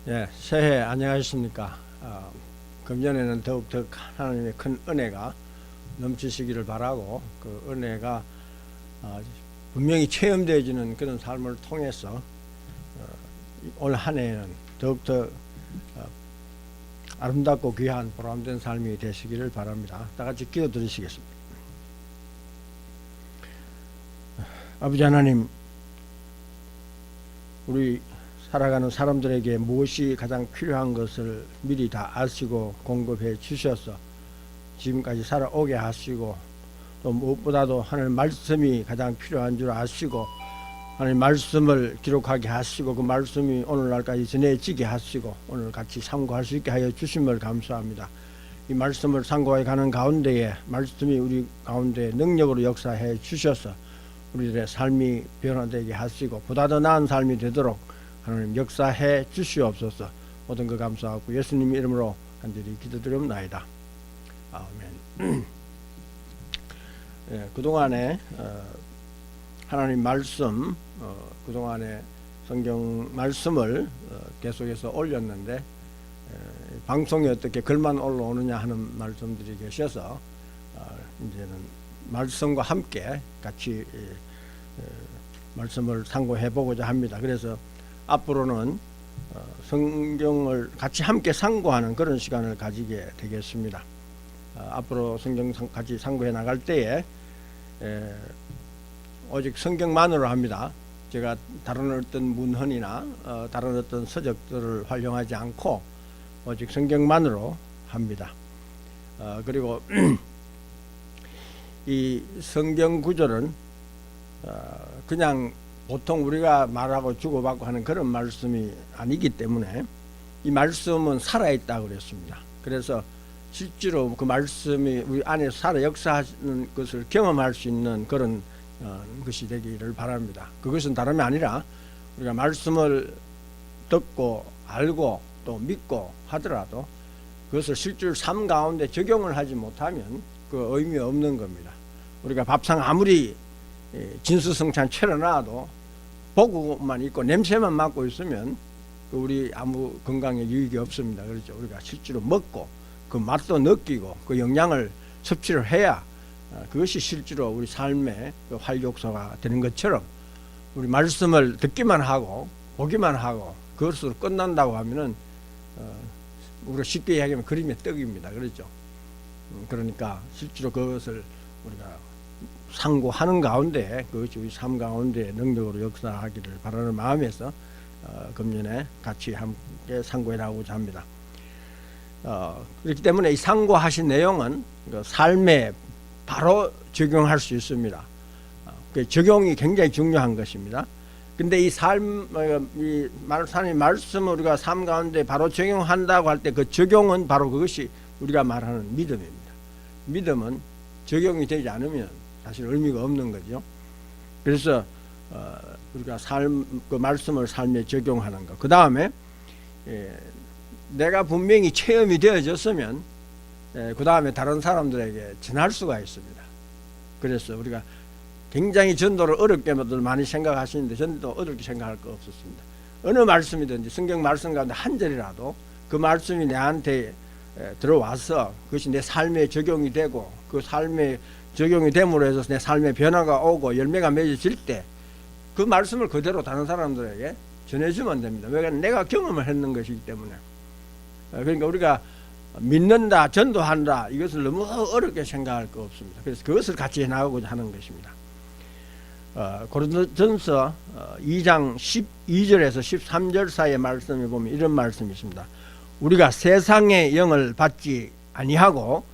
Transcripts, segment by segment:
예, 새해 안녕하십니까. 금년에는 더욱더 하나님의 큰 은혜가 넘치시기를 바라고, 그 은혜가 분명히 체험되어지는 그런 삶을 통해서 올 한 해에는 더욱더 아름답고 귀한 보람된 삶이 되시기를 바랍니다. 다 같이 기도 드리시겠습니다. 아버지 하나님, 우리 살아가는 사람들에게 무엇이 가장 필요한 것을 미리 다 아시고 공급해 주셔서 지금까지 살아오게 하시고, 또 무엇보다도 하나님 말씀이 가장 필요한 줄 아시고 하나님 말씀을 기록하게 하시고 그 말씀이 오늘날까지 전해지게 하시고 오늘 같이 상고할 수 있게 하여 주심을 감사합니다. 이 말씀을 상고해 가는 가운데에 말씀이 우리 가운데 능력으로 역사해 주셔서 우리들의 삶이 변화되게 하시고 보다 더 나은 삶이 되도록 하나님 역사해 주시옵소서. 모든 것 감사하고 예수님 이름으로 간절히 기도드리옵나이다. 아멘. 예, 그동안에 하나님 말씀, 그동안에 성경 말씀을 계속해서 올렸는데 방송에 어떻게 글만 올라오느냐 하는 말씀들이 계셔서 이제는 말씀과 함께 같이 말씀을 상고해 보고자 합니다. 그래서 앞으로는 성경을 같이 함께 상고하는 그런 시간을 가지게 되겠습니다. 앞으로 성경 같이 상고해 나갈 때에 오직 성경만으로 합니다. 제가 다른 어떤 문헌이나 다른 어떤 서적들을 활용하지 않고 오직 성경만으로 합니다. 그리고 이 성경 구절은 그냥 보통 우리가 말하고 주고받고 하는 그런 말씀이 아니기 때문에 이 말씀은 살아있다고 그랬습니다. 그래서 실제로 그 말씀이 우리 안에 살아 역사하는 것을 경험할 수 있는 그런 것이 되기를 바랍니다. 그것은 다름이 아니라 우리가 말씀을 듣고 알고 또 믿고 하더라도 그것을 실제로 삶 가운데 적용을 하지 못하면 그 의미 없는 겁니다. 우리가 밥상 아무리 진수성찬 차려놔도 보고만 있고 냄새만 맡고 있으면 우리 아무 건강에 유익이 없습니다. 그렇죠? 우리가 실제로 먹고 그 맛도 느끼고 그 영양을 섭취를 해야 그것이 실제로 우리 삶의 그 활력소가 되는 것처럼 우리 말씀을 듣기만 하고 보기만 하고 그것으로 끝난다고 하면은 우리가 쉽게 이야기하면 그림의 떡입니다. 그렇죠? 그러니까 실제로 그것을 우리가 상고하는 가운데 그것이 우리 삶 가운데 능력으로 역사하기를 바라는 마음에서 금년에 같이 함께 상고해 나가고자 합니다. 그렇기 때문에 이 상고하신 내용은 그 삶에 바로 적용할 수 있습니다. 그 적용이 굉장히 중요한 것입니다. 근데 이 하나님의 말씀을 우리가 삶 가운데 바로 적용한다고 할 때 그 적용은 바로 그것이 우리가 말하는 믿음입니다. 믿음은 적용이 되지 않으면 사실 의미가 없는 거죠. 그래서 우리가 그 말씀을 삶에 적용하는 것. 그 다음에 내가 분명히 체험이 되어졌으면 그 다음에 다른 사람들에게 전할 수가 있습니다. 그래서 우리가 굉장히 전도를 어렵게들 많이 생각하시는데 전도 어렵게 생각할 거 없었습니다. 어느 말씀이든지 성경 말씀 가운데 한 절이라도 그 말씀이 내한테 들어와서 그것이 내 삶에 적용이 되고 그 삶에 적용이 됨으로 해서 내 삶에 변화가 오고 열매가 맺어질 때 그 말씀을 그대로 다른 사람들에게 전해주면 됩니다. 왜냐하면 내가 경험을 했는 것이기 때문에. 그러니까 우리가 믿는다, 전도한다 이것을 너무 어렵게 생각할 거 없습니다. 그래서 그것을 같이 해나가고자 하는 것입니다. 고린도전서 2장 12절에서 13절 사이의 말씀에 보면 이런 말씀이 있습니다. 우리가 세상의 영을 받지 아니하고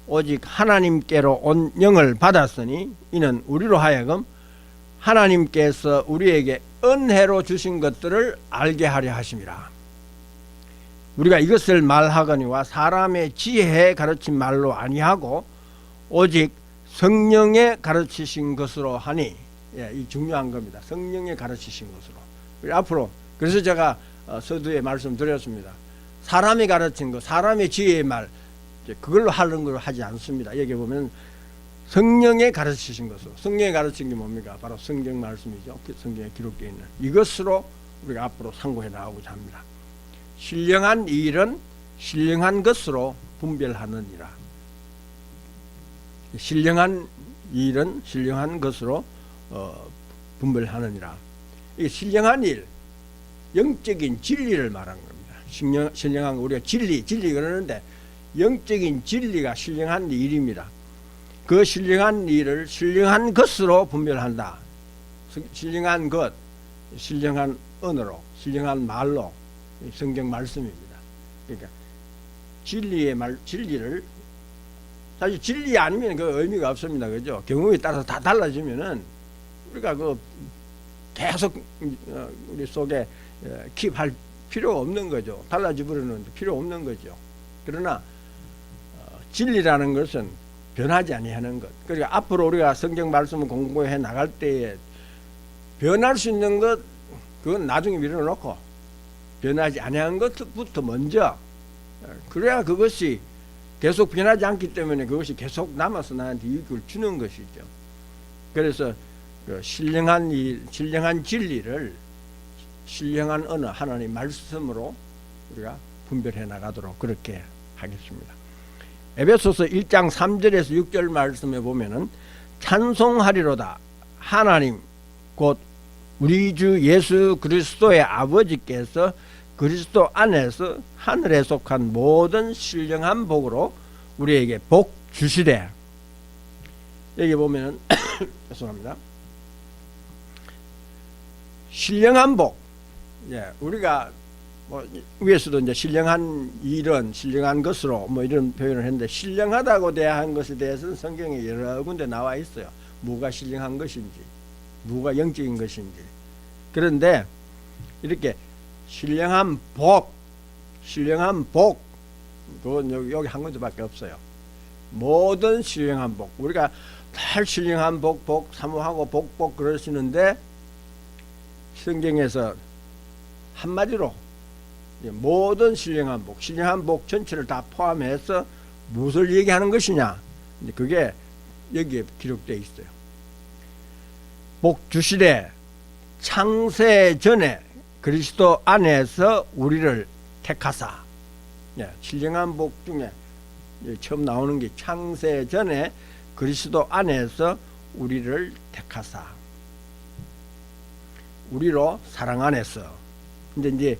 오직 하나님께로 온 영을 받았으니 이는 우리로 하여금 하나님께서 우리에게 은혜로 주신 것들을 알게 하려 하심이라. 우리가 이것을 말하거니와 사람의 지혜에 가르친 말로 아니하고 오직 성령의 가르치신 것으로 하니, 이 중요한 겁니다. 성령의 가르치신 것으로. 앞으로 그래서 제가 서두에 말씀드렸습니다. 사람이 가르친 것, 사람의 지혜의 말 그걸로 하는 걸 하지 않습니다. 여기 보면 성령의 가르치신 것으로. 성령의 가르친 게 뭡니까? 바로 성경 말씀이죠. 성경에 기록되어 있는 이것으로 우리가 앞으로 상고해 나가고자 합니다. 신령한 일은 신령한 것으로 분별하느니라. 신령한 일은 신령한 것으로 분별하느니라. 이 신령한 일, 영적인 진리를 말하는 겁니다. 신령한 우리가 진리 그러는데 영적인 진리가 신령한 일입니다. 그 신령한 일을 신령한 것으로 분별한다. 신령한 것, 신령한 언어로, 신령한 말로 성경 말씀입니다. 그러니까 진리를 사실 진리 아니면 그 의미가 없습니다. 그죠? 경우에 따라서 다 달라지면은 우리가 그 계속 우리 속에 킵할 필요가 없는 거죠. 달라져 버리는 필요 없는 거죠. 그러나 진리라는 것은 변하지 아니하는 것. 그러니까 앞으로 우리가 성경 말씀을 공부해 나갈 때에 변할 수 있는 것 그건 나중에 밀어놓고 변하지 아니한 것부터 먼저 그래야 그것이 계속 변하지 않기 때문에 그것이 계속 남아서 나한테 이익을 주는 것이죠. 그래서 그 신령한 진리를 신령한 언어 하나님 말씀으로 우리가 분별해 나가도록 그렇게 하겠습니다. 에베소서 1장 3절에서 6절 말씀에 보면은 찬송하리로다 하나님 곧 우리 주 예수 그리스도의 아버지께서 그리스도 안에서 하늘에 속한 모든 신령한 복으로 우리에게 복 주시되. 여기 보면은 죄송합니다. 신령한 복. 예, 우리가 뭐 위에서도 이제 신령한 일은 신령한 것으로 뭐 이런 표현을 했는데 신령하다고 대한 것에 대해서는 성경에 여러 군데 나와 있어요. 뭐가 신령한 것인지, 뭐가 영적인 것인지. 그런데 이렇게 신령한 복, 그건 여기 한 군데밖에 없어요. 모든 신령한 복. 우리가 늘 신령한 복 사모하고 복 그러시는데 성경에서 한마디로 모든 신령한 복 전체를 다 포함해서 무엇을 얘기하는 것이냐? 그게 여기에 기록되어 있어요. 복 주시되 창세 전에 그리스도 안에서 우리를 택하사. 신령한 복 중에 처음 나오는 게 창세 전에 그리스도 안에서 우리를 택하사. 우리로 사랑 안에서. 근데 이제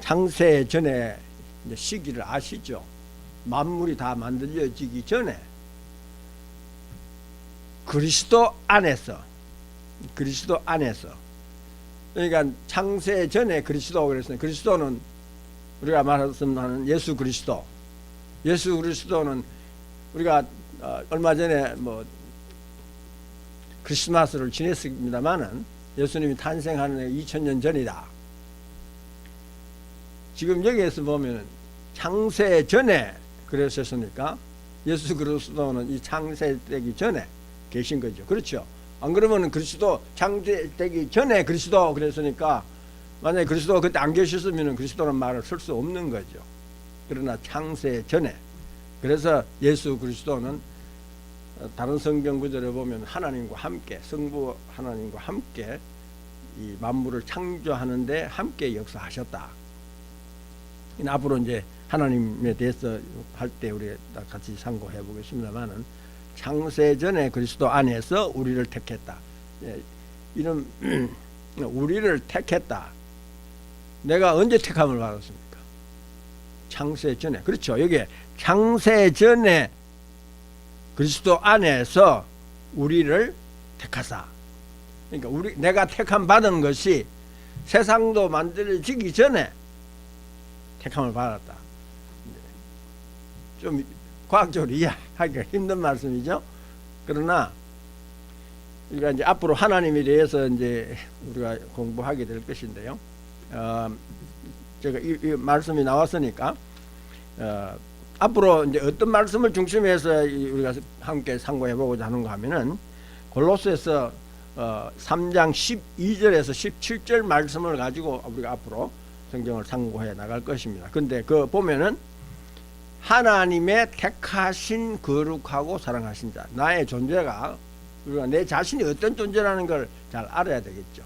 창세 전에 이제 시기를 아시죠? 만물이 다 만들어지기 전에 그리스도 안에서. 그러니까 창세 전에 그리스도 그랬어요. 그리스도는 우리가 말씀하는 예수 그리스도는 우리가 얼마 전에 뭐 크리스마스를 지냈습니다마는 예수님이 탄생하는 2000년 전이다. 지금 여기에서 보면 창세 전에 그랬었으니까 예수 그리스도는 이 창세되기 전에 계신 거죠. 그렇죠? 안 그러면 그리스도 창세되기 전에 그리스도 그랬으니까 만약에 그리스도가 그때 안 계셨으면 그리스도라는 말을 쓸 수 없는 거죠. 그러나 창세 전에. 그래서 예수 그리스도는 다른 성경 구절에 보면 하나님과 함께, 성부 하나님과 함께 이 만물을 창조하는데 함께 역사하셨다. 앞으로 이제 하나님에 대해서 할 때 우리 같이 상고해 보겠습니다만은 창세 전에 그리스도 안에서 우리를 택했다. 이런 우리를 택했다. 내가 언제 택함을 받았습니까? 창세 전에. 그렇죠. 여기 창세 전에 그리스도 안에서 우리를 택하사. 그러니까 내가 택함 받은 것이 세상도 만들어지기 전에 택함을 받았다. 좀 과학적으로 이해하기가 힘든 말씀이죠. 그러나 우리가 이제 앞으로 하나님에 대해서 이제 우리가 공부하게 될 것인데요. 제가 이 말씀이 나왔으니까 앞으로 이제 어떤 말씀을 중심해서 우리가 함께 상고해 보고자 하는가 하면은 골로새서 3장 12절에서 17절 말씀을 가지고 우리가 앞으로 성경을 상고해 나갈 것입니다. 근데 그 보면은 하나님의 택하신 거룩하고 사랑하신 자. 나의 존재가 우리가 내 자신이 어떤 존재라는 걸 잘 알아야 되겠죠.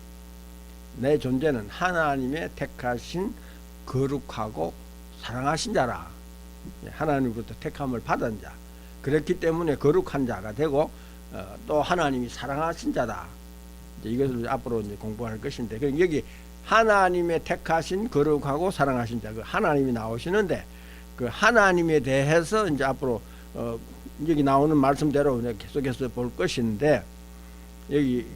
내 존재는 하나님의 택하신 거룩하고 사랑하신 자라. 하나님으로부터 택함을 받은 자. 그렇기 때문에 거룩한 자가 되고 또 하나님이 사랑하신 자다. 이것을 앞으로 이제 공부할 것인데, 그럼 여기 하나님의 택하신 거룩하고 사랑하신 자, 그 하나님이 나오시는데 그 하나님에 대해서 이제 앞으로 여기 나오는 말씀대로 계속해서 볼 것인데, 여기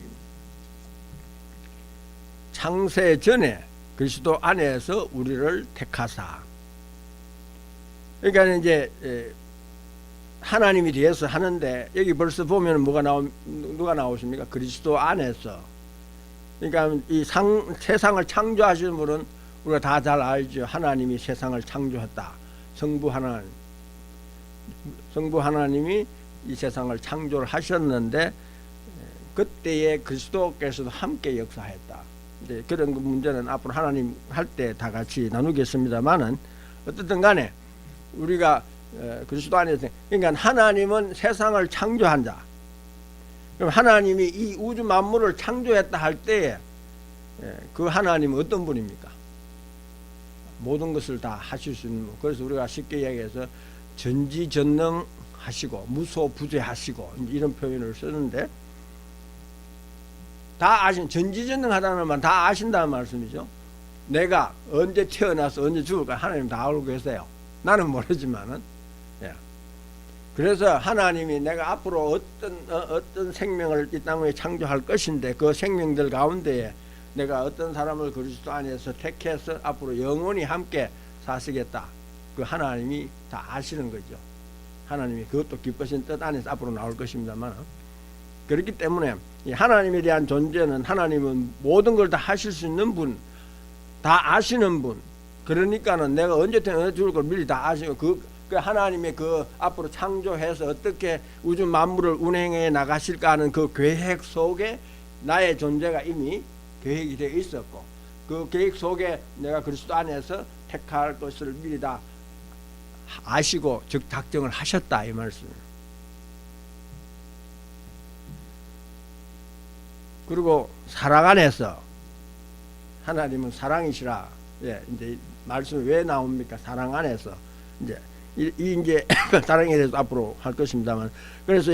창세 전에 그리스도 안에서 우리를 택하사. 그러니까 이제 하나님이 되어서 하는데, 여기 벌써 보면 누가 나오십니까? 그리스도 안에서. 그러니까 이 세상을 창조하시는 분은 우리가 다 잘 알죠. 하나님이 세상을 창조했다. 성부 하나님이 이 세상을 창조를 하셨는데, 그때에 그리스도께서도 함께 역사했다. 이제 그런 문제는 앞으로 하나님 할 때 다 같이 나누겠습니다만은, 어떻든 간에 우리가 그리스도 안에서, 그러니까 하나님은 세상을 창조한 자. 그럼 하나님이 이 우주 만물을 창조했다 할 때에 그 하나님은 어떤 분입니까? 모든 것을 다 하실 수 있는 분. 그래서 우리가 쉽게 이야기해서 전지전능하시고 무소부재하시고 이런 표현을 쓰는데, 다 전지전능하다는 말은 다 아신다는 말씀이죠. 내가 언제 태어나서 언제 죽을까 하나님 다 알고 계세요. 나는 모르지만은. 그래서 하나님이 내가 앞으로 어떤 생명을 이 땅에 창조할 것인데, 그 생명들 가운데에 내가 어떤 사람을 그리스도 안에서 택해서 앞으로 영원히 함께 사시겠다. 그 하나님이 다 아시는 거죠. 하나님이 그것도 기쁘신 뜻 안에서 앞으로 나올 것입니다만, 그렇기 때문에 이 하나님에 대한 존재는, 하나님은 모든 걸 다 하실 수 있는 분, 다 아시는 분. 그러니까는 내가 언제 태어나 죽을 걸 미리 다 아시고, 그 하나님의 그 앞으로 창조해서 어떻게 우주 만물을 운행해 나가실까 하는 그 계획 속에 나의 존재가 이미 계획이 되어 있었고, 그 계획 속에 내가 그리스도 안에서 택할 것을 미리 다 아시고 즉 작정을 하셨다, 이 말씀입니다. 그리고 사랑 안에서, 하나님은 사랑이시라. 이제 말씀이 왜 나옵니까? 사랑 안에서. 이제 사랑에 대해서 앞으로 할 것입니다만, 그래서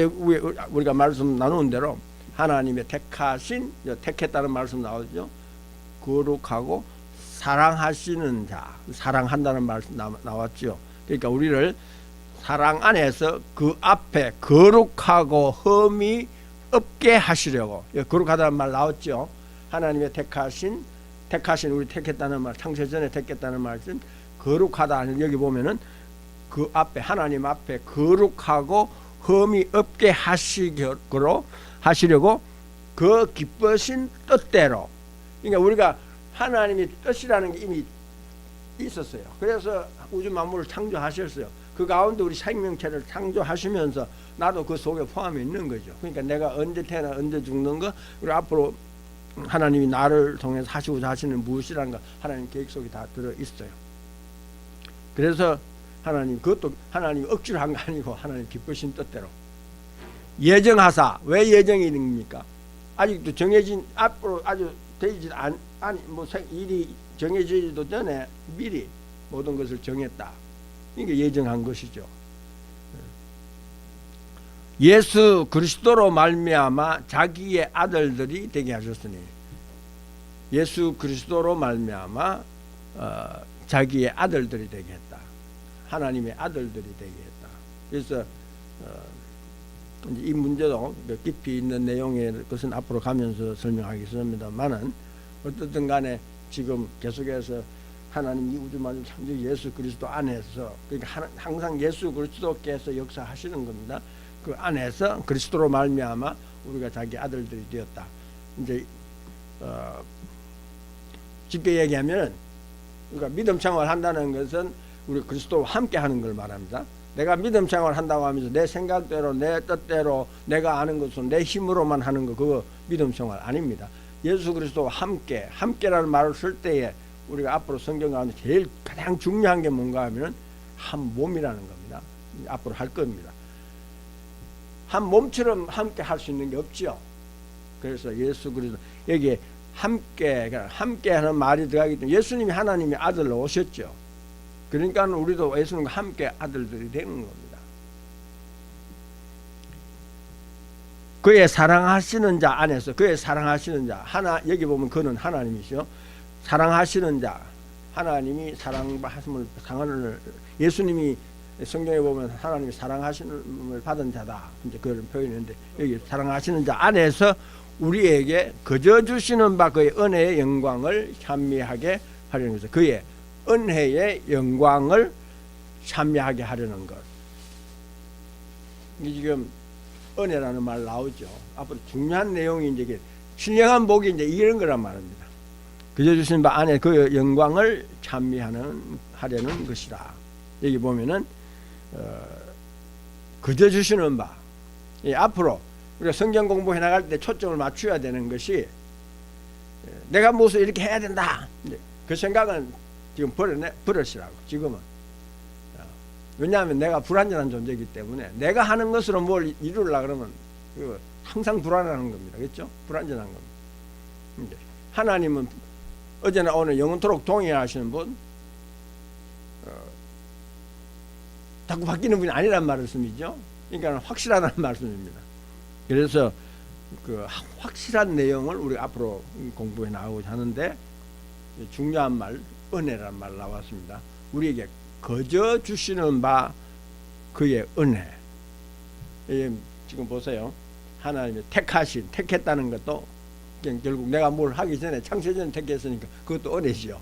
우리가 말씀 나누는 대로 하나님의 택했다는 말씀 나오죠. 거룩하고 사랑하시는 자, 사랑한다는 말씀 나왔죠. 그러니까 우리를 사랑 안에서 그 앞에 거룩하고 흠이 없게 하시려고. 거룩하다는 말 나왔죠. 하나님의 택하신 우리 택했다는 말, 창세 전에 택했다는 말씀, 거룩하다. 여기 보면은 그 앞에, 하나님 앞에 거룩하고 흠이 없게 하시려고 그 기쁘신 뜻대로. 그러니까 우리가 하나님의 뜻이라는 게 이미 있었어요. 그래서 우주 만물을 창조하셨어요. 그 가운데 우리 생명체를 창조하시면서 나도 그 속에 포함해 있는 거죠. 그러니까 내가 언제 태어나 언제 죽는 거, 그리고 앞으로 하나님이 나를 통해서 하시고자 하시는 무엇이라는 거 하나님 계획 속에 다 들어 있어요. 그래서 하나님, 그것도 하나님이 억지로 한 거 아니고 하나님 기쁘신 뜻대로 예정하사. 왜 예정이 됩니까? 아직도 정해진, 앞으로 아주 되지 일이 정해지기도 전에 미리 모든 것을 정했다. 이게 예정한 것이죠. 예수 그리스도로 말미암아 자기의 아들들이 되게 하셨으니, 예수 그리스도로 말미암아 자기의 아들들이 되게 했다. 하나님의 아들들이 되게 했다. 그래서 이 문제도 깊이 있는 내용의 것은 앞으로 가면서 설명하겠습니다만은, 어떻든 간에 지금 계속해서 하나님 이 우주만을 창조 예수 그리스도 안에서, 그러니까 항상 예수 그리스도께서 역사하시는 겁니다. 그 안에서 그리스도로 말미암아 우리가 자기 아들들이 되었다. 이제 쉽게 얘기하면, 그러니까 믿음 생활 한다는 것은 우리 그리스도와 함께 하는 걸 말합니다. 내가 믿음 생활 한다고 하면서 내 생각대로, 내 뜻대로, 내가 아는 것은 내 힘으로만 하는 거, 그거 믿음 생활 아닙니다. 예수 그리스도와 함께라는 말을 쓸 때에 우리가 앞으로 성경 가운데 제일 가장 중요한 게 뭔가 하면은 한 몸이라는 겁니다. 앞으로 할 겁니다. 한 몸처럼 함께 할 수 있는 게 없죠. 그래서 예수 그리스도, 여기에 함께 하는 말이 들어가기 때문에 예수님이 하나님의 아들로 오셨죠. 그러니까 우리도 예수님과 함께 아들들이 되는 겁니다. 그의 사랑하시는 자 안에서, 그의 사랑하시는 자, 여기 보면 그는 하나님이시죠. 사랑하시는 자, 하나님이 사랑하심을 상한을, 예수님이 성경에 보면 하나님이 사랑하심을 받은 자다, 이제 그런 표현인데, 여기 사랑하시는 자 안에서 우리에게 거저 주시는 바 그의 은혜의 영광을 찬미하게 하려는 것이죠. 그의 은혜의 영광을 찬미하게 하려는 것. 이게 지금 은혜라는 말 나오죠. 앞으로 중요한 내용이 이제 신령한 복이 이제 이런 거란 말입니다. 그저 주신 바 안에 그 영광을 찬미하려는 것이라. 여기 보면은 그저 주시는 바. 앞으로 우리가 성경 공부해 나갈 때 초점을 맞춰야 되는 것이, 내가 무엇을 이렇게 해야 된다, 그 생각은 지금 버릇이라고. 지금은 왜냐하면 내가 불완전한 존재이기 때문에 내가 하는 것으로 뭘 이루려고 그러면 항상 불안한 겁니다. 그렇죠? 불완전한 겁니다. 하나님은 어제나 오늘 영원토록 동의하시는 분, 자꾸 바뀌는 분이 아니란 말씀이죠. 그러니까 확실하다는 말씀입니다. 그래서 그 확실한 내용을 우리 앞으로 공부해 나가고자 하는데, 중요한 말, 은혜라는 말 나왔습니다. 우리에게 거저 주시는 바 그의 은혜. 지금 보세요. 하나님이 택했다는 것도 결국 내가 뭘 하기 전에, 창세 전에 택했으니까 그것도 은혜지요.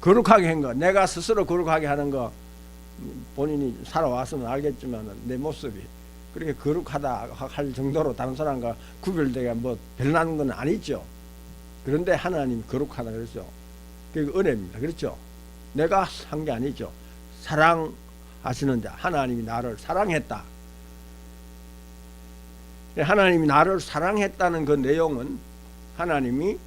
거룩하게 한 거, 내가 스스로 거룩하게 하는 거, 본인이 살아왔으면 알겠지만 내 모습이 그렇게 거룩하다 할 정도로 다른 사람과 구별되게 뭐 별난 건 아니죠. 그런데 하나님이 거룩하다 그랬죠. 그게 은혜입니다. 그렇죠? 내가 한 게 아니죠. 사랑하시는 자, 하나님이 나를 사랑했다. 하나님이 나를 사랑했다는 그 내용은 하나님이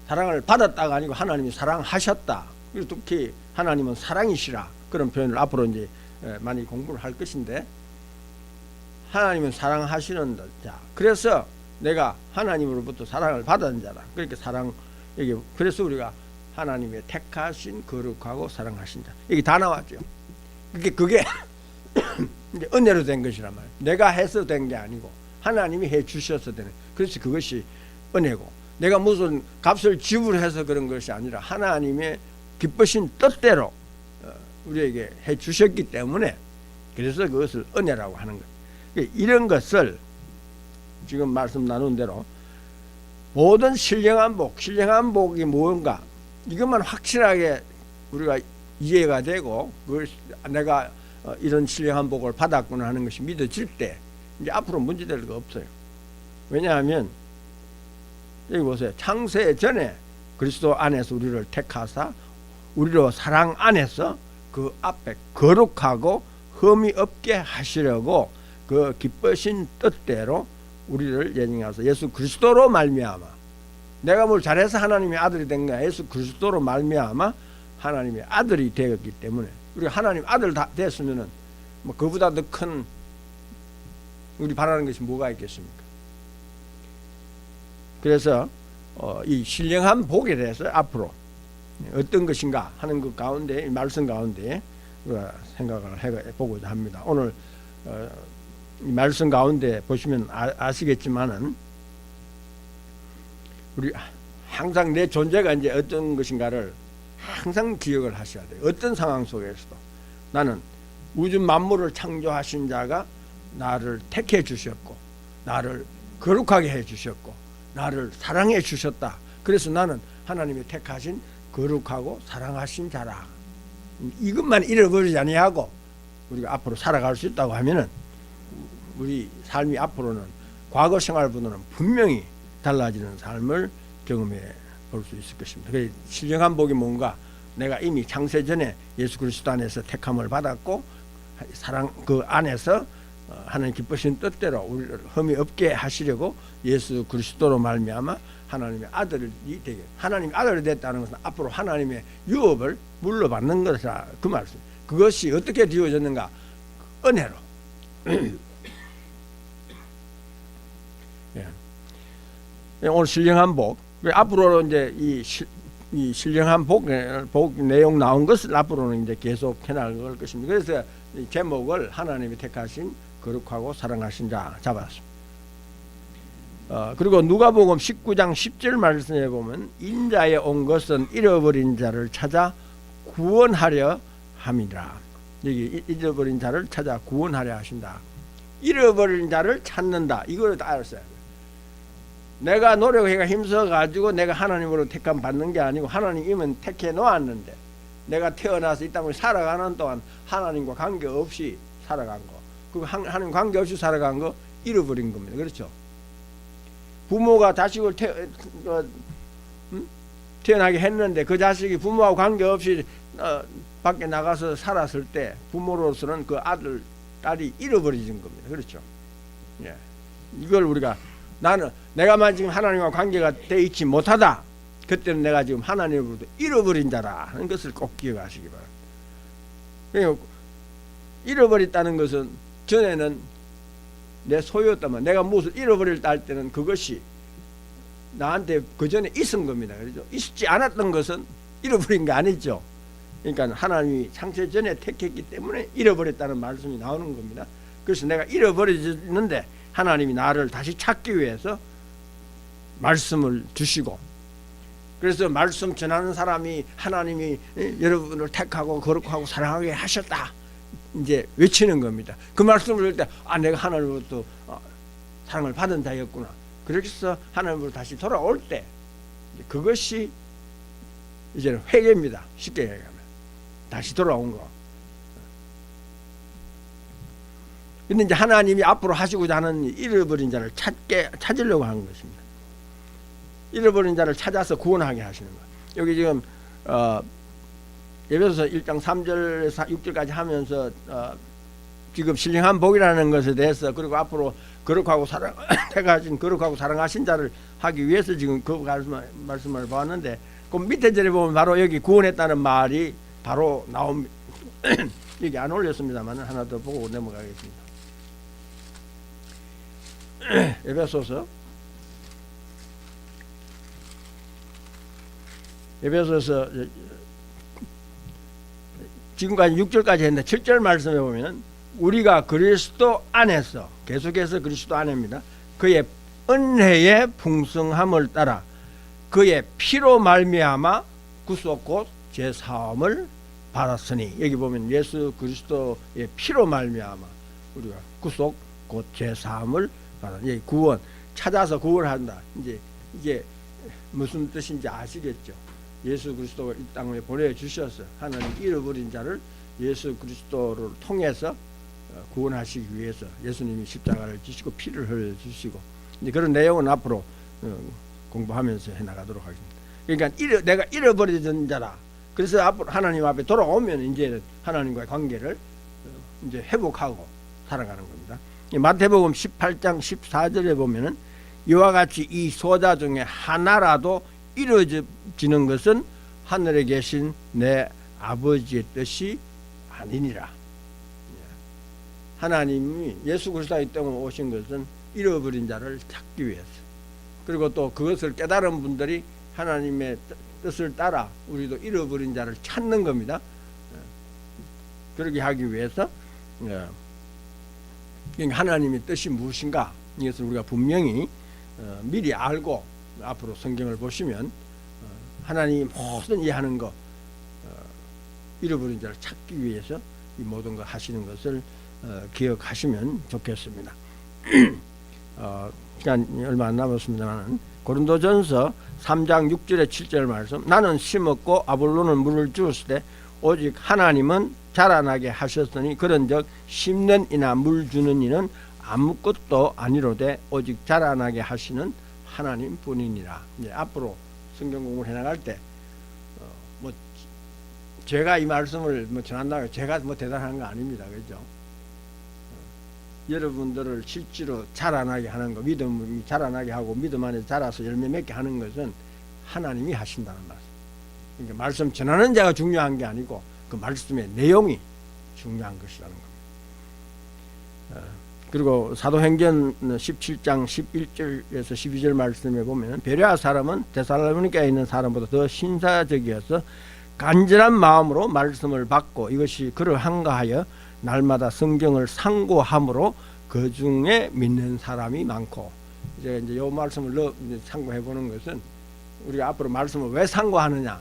사랑을 받았다가 아니고 하나님이 사랑하셨다. 그리고 특히 하나님은 사랑이시라, 그런 표현을 앞으로 이제 많이 공부를 할 것인데, 하나님은 사랑하시는 자. 그래서 내가 하나님으로부터 사랑을 받은 자다. 그렇게 여기 그래서 우리가 하나님의 택하신 거룩하고 사랑하신 자, 여기 다 나왔죠. 그게 이제 은혜로 된 것이란 말이에요. 내가 해서 된 게 아니고 하나님이 해 주셔서 되는. 그래서 그것이 은혜고, 내가 무슨 값을 지불해서 그런 것이 아니라 하나님의 기쁘신 뜻대로 우리에게 해 주셨기 때문에, 그래서 그것을 은혜라고 하는 것. 이런 것을 지금 말씀 나눈 대로 모든 신령한 복이 무언가, 이것만 확실하게 우리가 이해가 되고, 그걸 내가 이런 신령한 복을 받았구나 하는 것이 믿어질 때 이제 앞으로 문제될 거 없어요. 왜냐하면 여기 보세요. 창세 전에 그리스도 안에서 우리를 택하사 우리로 사랑 안에서 그 앞에 거룩하고 흠이 없게 하시려고 그 기쁘신 뜻대로 우리를 예정하사 예수 그리스도로 말미암아, 내가 뭘 잘해서 하나님의 아들이 된 거야. 예수 그리스도로 말미암아 하나님의 아들이 되었기 때문에, 우리가 하나님 아들 다 됐으면은 뭐 그보다 더 큰 우리 바라는 것이 뭐가 있겠습니까? 그래서 이 신령한 복에 대해서 앞으로 어떤 것인가 하는 것 가운데, 말씀 가운데 생각을 해보고자 합니다. 오늘 이 말씀 가운데 보시면 아시겠지만은, 우리 항상 내 존재가 이제 어떤 것인가를 항상 기억을 하셔야 돼요. 어떤 상황 속에서도 나는 우주 만물을 창조하신 자가 나를 택해 주셨고, 나를 거룩하게 해 주셨고, 나를 사랑해 주셨다. 그래서 나는 하나님이 택하신 거룩하고 사랑하신 자라. 이것만 잃어버리지 아니하고 우리가 앞으로 살아갈 수 있다고 하면은, 우리 삶이 앞으로는 과거 생활보다는 분명히 달라지는 삶을 경험해 볼 수 있을 것입니다. 그래서 신령한 복이 뭔가, 내가 이미 창세 전에 예수 그리스도 안에서 택함을 받았고, 사랑 그 안에서 하나님 기쁘신 뜻대로 우리를 흠이 없게 하시려고 예수 그리스도로 말미암아 하나님의 아들이 되게, 하나님의 아들이 됐다는 것은 앞으로 하나님의 유업을 물러받는 것이라, 그 말씀. 그것이 어떻게 되어졌는가? 은혜로. 예. 오늘 신령한 복. 앞으로 이제 이 신령한 복 내용 나온 것을 앞으로는 이제 계속 해나갈 것입니다. 그래서 이 제목을 하나님이 택하신 거룩하고 사랑하신 자 잡았습니다. 그리고 누가복음 19장 10절 말씀에 보면 인자에 온 것은 잃어버린 자를 찾아 구원하려 함이라. 여기 잃어버린 자를 찾아 구원하려 하신다. 잃어버린 자를 찾는다. 이걸 다 알았어요. 내가 노력해가 힘써가지고 내가 하나님으로 택함 받는 게 아니고 하나님은 택해 놓았는데 내가 태어나서 이 땅을 살아가는 동안 하나님과 관계없이 살아간 거, 그 하나님 관계없이 살아간 거 잃어버린 겁니다. 그렇죠? 부모가 자식을 태어나게 했는데 그 자식이 부모하고 관계없이 밖에 나가서 살았을 때 부모로서는 그 아들, 딸이 잃어버리는 겁니다. 그렇죠? 예. 이걸 우리가 내가만 지금 하나님과 관계가 돼 있지 못하다. 그때는 내가 지금 하나님으로부터 잃어버린 자라 하는 것을 꼭 기억하시기 바랍니다. 잃어버렸다는 것은 전에는 내 소유였다면 내가 무엇을 잃어버렸다 할 때는 그것이 나한테 그 전에 있은 겁니다. 그렇죠? 있지 않았던 것은 잃어버린 게 아니죠. 그러니까 하나님이 창세 전에 택했기 때문에 잃어버렸다는 말씀이 나오는 겁니다. 그래서 내가 잃어버렸는데 하나님이 나를 다시 찾기 위해서 말씀을 주시고, 그래서 말씀 전하는 사람이 하나님이 여러분을 택하고 거룩하고 사랑하게 하셨다 이제 외치는 겁니다. 그 말씀을 들을 때 내가 하나님으로부터 사랑을 받은 자였구나. 그래서 하나님으로 다시 돌아올 때 그것이 이제는 회개입니다. 쉽게 얘기하면 다시 돌아온 거. 근데 이제 하나님이 앞으로 하시고자 하는 잃어버린 자를 찾으려고 하는 것입니다. 잃어버린 자를 찾아서 구원하게 하시는 것. 여기 지금 에베소서 1장 3절에서 6절까지 하면서 지금 신령한 복이라는 것에 대해서, 그리고 앞으로 거룩하고 택하신 거룩하고 사랑하신 자를 하기 위해서 지금 그 말씀을 보았는데, 그 밑에 절에 보면 바로 여기 구원했다는 말이 바로 나옵니다. 여기 안 올렸습니다만 하나 더 보고 넘어가겠습니다. 에베소서 지금까지 6절까지 했는데 7절 말씀에 보면 우리가 그리스도 안에서, 계속해서 그리스도 안에입니다. 그의 은혜의 풍성함을 따라 그의 피로 말미암아 구속 곧 제사함을 받았으니, 여기 보면 예수 그리스도의 피로 말미암아 우리가 구속 곧 제사함을 받았으니, 구원, 찾아서 구원한다. 이제 이게 무슨 뜻인지 아시겠죠? 예수 그리스도가 이 땅에 보내주셔서 하나님 잃어버린 자를 예수 그리스도를 통해서 구원하시기 위해서 예수님이 십자가를 지시고 피를 흘려주시고, 이제 그런 내용은 앞으로 공부하면서 해나가도록 하겠습니다. 그러니까 내가 잃어버리던 자라. 그래서 앞으로 하나님 앞에 돌아오면 이제 하나님과의 관계를 이제 회복하고 살아가는 겁니다. 마태복음 18장 14절에 보면은 이와 같이 이 소자 중에 하나라도 이루어지는 것은 하늘에 계신 내 아버지의 뜻이 아니니라. 하나님이 예수 그리스도의 때문에 오신 것은 잃어버린 자를 찾기 위해서, 그리고 또 그것을 깨달은 분들이 하나님의 뜻을 따라 우리도 잃어버린 자를 찾는 겁니다. 그렇게 하기 위해서 하나님의 뜻이 무엇인가, 이것을 우리가 분명히 미리 알고 앞으로 성경을 보시면 하나님이 모든 이해하는 거, 잃어버린 자를 찾기 위해서 이 모든 거 하시는 것을 기억하시면 좋겠습니다. 시간 얼마 안 남았습니다만 고린도전서 3장 6절에 7절 말씀, 나는 심었고 아볼로는 물을 주었을 때 오직 하나님은 자라나게 하셨으니 그런즉 심는 이나 물 주는 이는 아무것도 아니로되 오직 자라나게 하시는 하나님 뿐이니라. 이제 앞으로 성경 공부를 해나갈 때 제가 이 말씀을 전한다고 제가 대단한 거 아닙니다. 그렇죠? 여러분들을 실제로 자라나게 하는 거, 믿음이 자라나게 하고 믿음 안에서 자라서 열매 맺게 하는 것은 하나님이 하신다는 말씀. 그러니까 말씀 전하는 자가 중요한 게 아니고 그 말씀의 내용이 중요한 것이라는 겁니다. 그리고 사도행전 17장 11절에서 12절 말씀에 보면 베레아 사람은 데살로니가에 있는 사람보다 더 신사적이어서 간절한 마음으로 말씀을 받고 이것이 그를 한가하여 날마다 성경을 상고함으로 그 중에 믿는 사람이 많고, 이제 이 말씀을 상고해 보는 것은 우리가 앞으로 말씀을 왜 상고하느냐,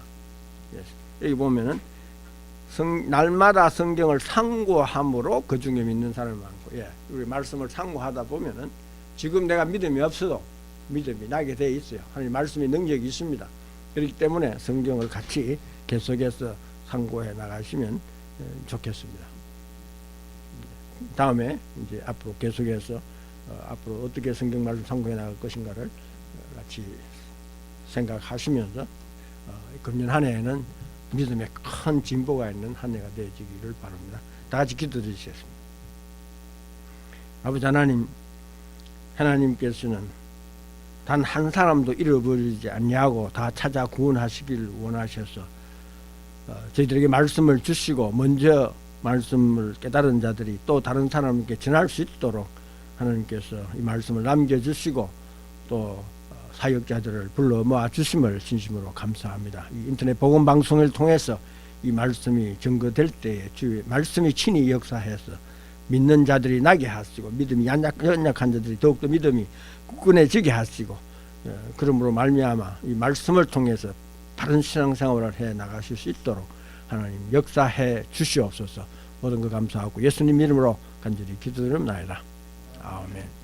여기 보면은 날마다 성경을 상고함으로 그 중에 믿는 사람이 많고, 우리 말씀을 상고하다 보면은 지금 내가 믿음이 없어도 믿음이 나게 돼 있어요. 하나님 말씀이 능력이 있습니다. 그렇기 때문에 성경을 같이 계속해서 상고해 나가시면 좋겠습니다. 다음에 이제 앞으로 계속해서 앞으로 어떻게 성경 말씀 상고해 나갈 것인가를 같이 생각하시면서 금년 한 해에는 믿음에 큰 진보가 있는 한 해가 되어지기를 바랍니다. 다 같이 기도드리겠습니다. 아버지 하나님, 하나님께서는 단 한 사람도 잃어버리지 않냐고 다 찾아 구원하시길 원하셔서 저희들에게 말씀을 주시고 먼저 말씀을 깨달은 자들이 또 다른 사람에게 전할 수 있도록 하나님께서 이 말씀을 남겨주시고 또 사역자들을 불러 모아 주심을 진심으로 감사합니다. 이 인터넷 복음 방송을 통해서 이 말씀이 증거될 때에 주의 말씀이 친히 역사해서 믿는 자들이 나게 하시고 믿음이 연약한 자들이 더욱더 믿음이 굳건해지게 하시고, 그러므로 말미암아 이 말씀을 통해서 다른 신앙생활을 해 나가실 수 있도록 하나님 역사해 주시옵소서. 모든 것 감사하고 예수님 이름으로 간절히 기도드립니다. 아멘.